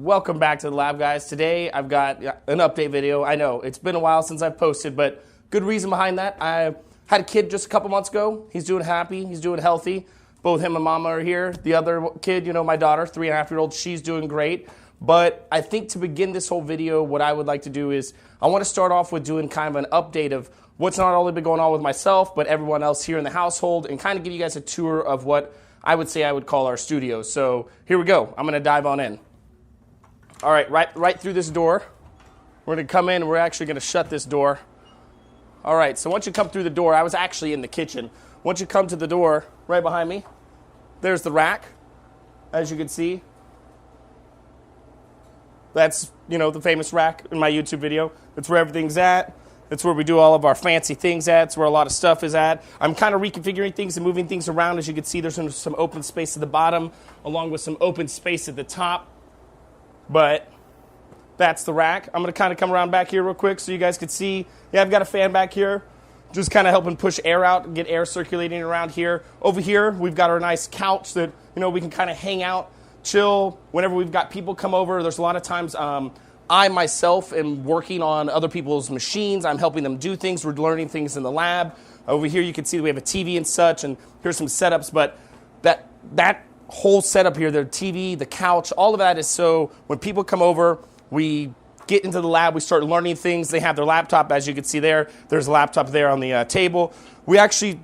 Welcome back to the lab, guys. Today I've got an update video. I know it's been a while since I've posted, but good reason behind that. I had a kid just a couple months ago. He's doing happy. He's doing healthy. Both him and mama are here. The other kid, my daughter, 3.5-year-old, she's doing great. But I think to begin this whole video, what I would like to do is I want to start off with doing kind of an update of what's not only been going on with myself, but everyone else here in the household, and kind of give you guys a tour of what I would say I would call our studio. So here we go. I'm going to dive on in. All right, right through this door. We're going to come in. We're actually going to shut this door. All right, so once you come through the door, I was actually in the kitchen. Once you come to the door, right behind me, there's the rack, as you can see. That's, the famous rack in my YouTube video. That's where everything's at. That's where we do all of our fancy things at. It's where a lot of stuff is at. I'm kind of reconfiguring things and moving things around. As you can see, there's some open space at the bottom, along with some open space at the top. But that's the rack. I'm going to kind of come around back here real quick so you guys can see. Yeah, I've got a fan back here, just kind of helping push air out and get air circulating around here. Over here, we've got our nice couch that, we can kind of hang out, chill. Whenever we've got people come over, there's a lot of times I myself am working on other people's machines. I'm helping them do things. We're learning things in the lab. Over here, you can see that we have a TV and such, and here's some setups. But that whole setup here, the TV, the couch, all of that is so when people come over, we get into the lab, we start learning things. They have their laptop, as you can see there. There's a laptop there on the table. We actually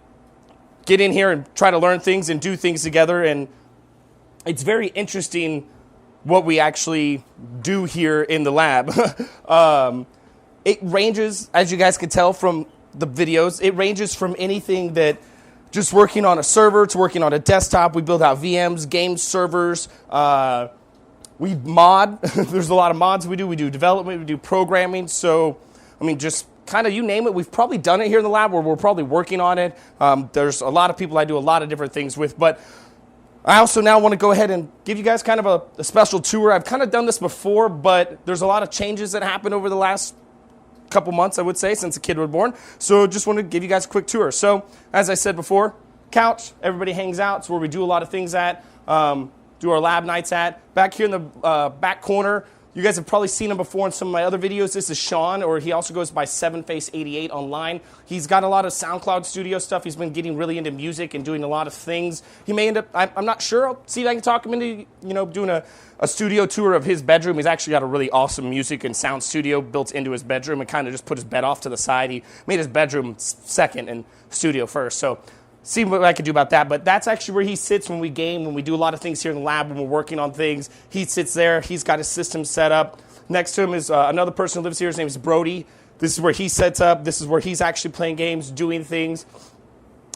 get in here and try to learn things and do things together, and it's very interesting what we actually do here in the lab. It ranges, as you guys can tell from the videos, it ranges from anything that just working on a server to working on a desktop. We build out VMs, game servers. We mod. There's a lot of mods we do. We do development. We do programming. So, just kind of you name it. We've probably done it here in the lab, or we're probably working on it. There's a lot of people I do a lot of different things with. But I also now want to go ahead and give you guys kind of a special tour. I've kind of done this before, but there's a lot of changes that happened over the last couple months, I would say, since the kid was born. So just want to give you guys a quick tour. So as I said before, couch, everybody hangs out. It's where we do a lot of things at, do our lab nights at. Back here in the back corner, you guys have probably seen him before in some of my other videos. This is Sean, or he also goes by SevenFace88 online. He's got a lot of SoundCloud studio stuff. He's been getting really into music and doing a lot of things. He may end up, I'm not sure. I'll see if I can talk him into, doing a studio tour of his bedroom. He's actually got a really awesome music and sound studio built into his bedroom and kind of just put his bed off to the side. He made his bedroom second and studio first. So see what I can do about that. But that's actually where he sits when we game, when we do a lot of things here in the lab, when we're working on things. He sits there. He's got his system set up. Next to him is another person who lives here. His name is Brody. This is where he sets up. This is where he's actually playing games, doing things.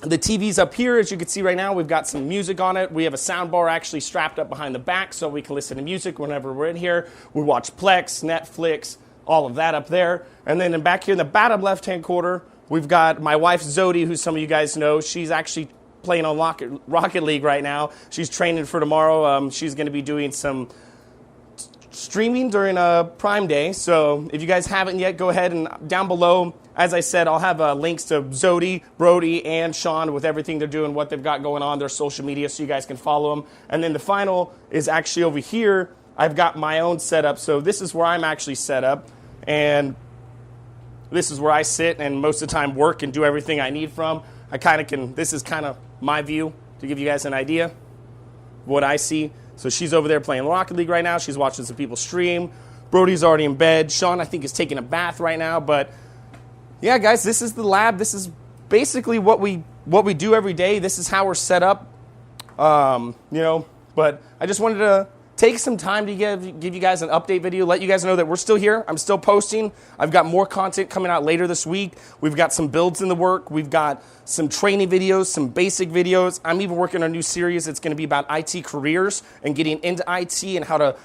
The TV's up here. As you can see right now, we've got some music on it. We have a sound bar actually strapped up behind the back so we can listen to music whenever we're in here. We watch Plex, Netflix, all of that up there. And then back here in the bottom left-hand corner, we've got my wife, Zoeti, who some of you guys know. She's actually playing on Rocket League right now. She's training for tomorrow. She's going to be doing some streaming during Prime Day. So if you guys haven't yet, go ahead and down below, as I said, I'll have links to Zoeti, Brody, and Sean with everything they're doing, what they've got going on, their social media, so you guys can follow them. And then the final is actually over here. I've got my own setup. So this is where I'm actually set up. And this is where I sit and most of the time work and do everything I need from. This is kind of my view to give you guys an idea of what I see. So she's over there playing Rocket League right now. She's watching some people stream. Brody's already in bed. Sean, I think, is taking a bath right now. But yeah, guys, this is the lab. This is basically what we do every day. This is how we're set up. But I just wanted to take some time to give you guys an update video, let you guys know that we're still here. I'm still posting. I've got more content coming out later this week. We've got some builds in the work. We've got some training videos, some basic videos. I'm even working on a new series that's going to be about IT careers and getting into IT and how to,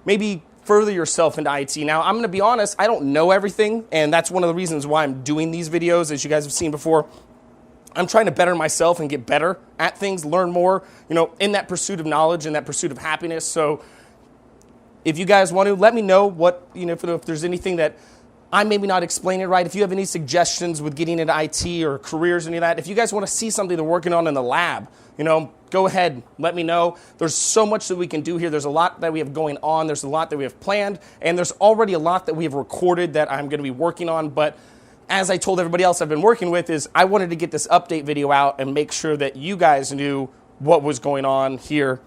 maybe further yourself into IT. Now, I'm going to be honest, I don't know everything, and that's one of the reasons why I'm doing these videos, as you guys have seen before. I'm trying to better myself and get better at things, learn more, in that pursuit of knowledge and that pursuit of happiness. So if you guys want to, let me know what, if there's anything that I maybe not explain it right. If you have any suggestions with getting into IT or careers, any of that, if you guys want to see something they're working on in the lab, go ahead, let me know. There's so much that we can do here. There's a lot that we have going on. There's a lot that we have planned, and there's already a lot that we have recorded that I'm going to be working on. But as I told everybody else I've been working with, is I wanted to get this update video out and make sure that you guys knew what was going on here,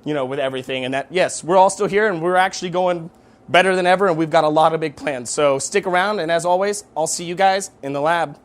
with everything. And that, yes, we're all still here, and we're actually going better than ever, and we've got a lot of big plans. So stick around, and as always, I'll see you guys in the lab.